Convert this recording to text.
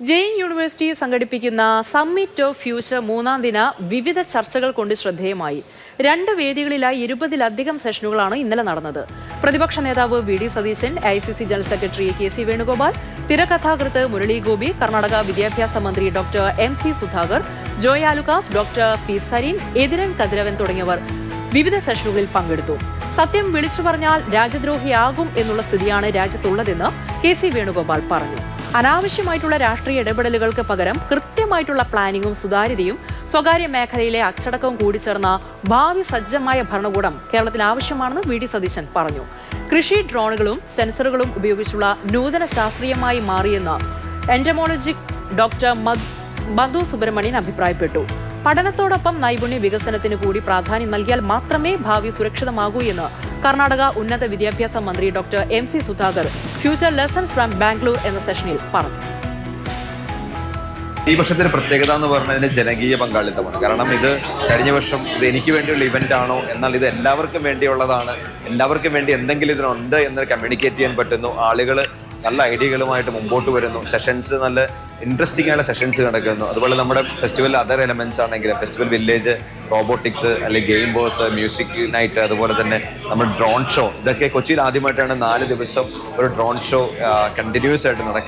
Jain university സംഘടിപ്പിക്കുന്ന summit of future മൂന്നാം ദിന വിവിധ ചർച്ചകൾ കൊണ്ട് ശ്രദ്ധേയമായി. 2 വേദികളിലായി 20-ലധികം സെഷനുകളാണ് ഇന്നലെ നടന്നത്. പ്രതിപക്ഷ നേതാവ് V D Satheesan, AICC general secretary K C Venugopal, തിരക്കഥാകൃത്ത് മുരളി ഗോപി, കർണാടക വിദ്യാഭ്യാസ മന്ത്രി doctor MC Sudhakar, Joy Alukkas, doctor P Sarin, Ethiran Kathiravan തുടങ്ങിയവർ വിവിധ സെഷനുകളിൽ പങ്കെടുത്തു. സത്യം വിളിച്ചു പറഞ്ഞാൽ രാജ്യദ്രോഹിയാകും എന്നുള്ള സ്ഥിതിയാണ് രാജ്യത്തുള്ളതെന്ന് കെ സി വേണുഗോപാൽ പറഞ്ഞു. അനാവശ്യമായിട്ടുള്ള രാഷ്ട്രീയ ഇടപെടലുകൾക്ക് പകരം കൃത്യമായിട്ടുള്ള പ്ലാനിങ്ങും സുതാര്യതയും സ്വകാര്യ മേഖലയിലെ അച്ചടക്കവും കൂടിച്ചേർന്ന ഭാവി സജ്ജമായ ഭരണകൂടം കേരളത്തിൽ ആവശ്യമാണെന്ന് വി ഡി സതീശൻ പറഞ്ഞു. കൃഷി ഡ്രോണുകളും സെൻസറുകളും ഉപയോഗിച്ചുള്ള നൂതന ശാസ്ത്രീയമായി മാറിയെന്ന് എൻഡമോളജിക് ഡോക്ടർ മധു സുബ്രഹ്മണ്യൻ അഭിപ്രായപ്പെട്ടു. പഠനത്തോടൊപ്പം നൈപുണ്യ വികസനത്തിന് കൂടി പ്രാധാന്യം നൽകിയാൽ മാത്രമേ ഭാവി സുരക്ഷിതമാകൂ എന്ന് കർണാടക ഉന്നത വിദ്യാഭ്യാസ മന്ത്രി doctor MC Sudhakar future lessons from Bangalore എന്ന സെഷനിൽ പറഞ്ഞു. ഈ വർഷത്തിന്റെ പ്രത്യേകത എന്ന് പറഞ്ഞതിന് ജനകീയ പങ്കാളിത്തമാണ്. കാരണം ഇത് കഴിഞ്ഞ വർഷം ഇത് എനിക്ക് വേണ്ടിയുള്ള ഇവന്റ് ആണോ, എന്നാൽ ഇത് എല്ലാവർക്കും വേണ്ടിയുള്ളതാണ്, എല്ലാവർക്കും വേണ്ടി എന്തെങ്കിലും ഇതിനുണ്ട് എന്ന് കമ്മ്യൂണിക്കേറ്റ് ചെയ്യാൻ പറ്റുന്നു. ആളുകൾ നല്ല ഐഡിയകളുമായിട്ട് മുമ്പോട്ട് വരുന്നു. സെഷൻസ് നല്ല ഇൻട്രസ്റ്റിംഗ് ആയുള്ള സെഷൻസ് നടക്കുന്നു. അതുപോലെ നമ്മുടെ ഫെസ്റ്റിവൽ അതർ എലമെന്റ്സ് ആണെങ്കിൽ ഫെസ്റ്റിവൽ വില്ലേജ്, റോബോട്ടിക്സ്, അല്ലെങ്കിൽ ഗെയിം ബോസ്, മ്യൂസിക് നൈറ്റ്, അതുപോലെ തന്നെ നമ്മൾ ഡ്രോൺ ഷോ, ഇതൊക്കെ കൊച്ചിയിൽ ആദ്യമായിട്ടാണ് 4 ദിവസം ഒരു ഡ്രോൺ ഷോ കണ്ടിന്യൂസ് ആയിട്ട് നടക്കുന്നത്.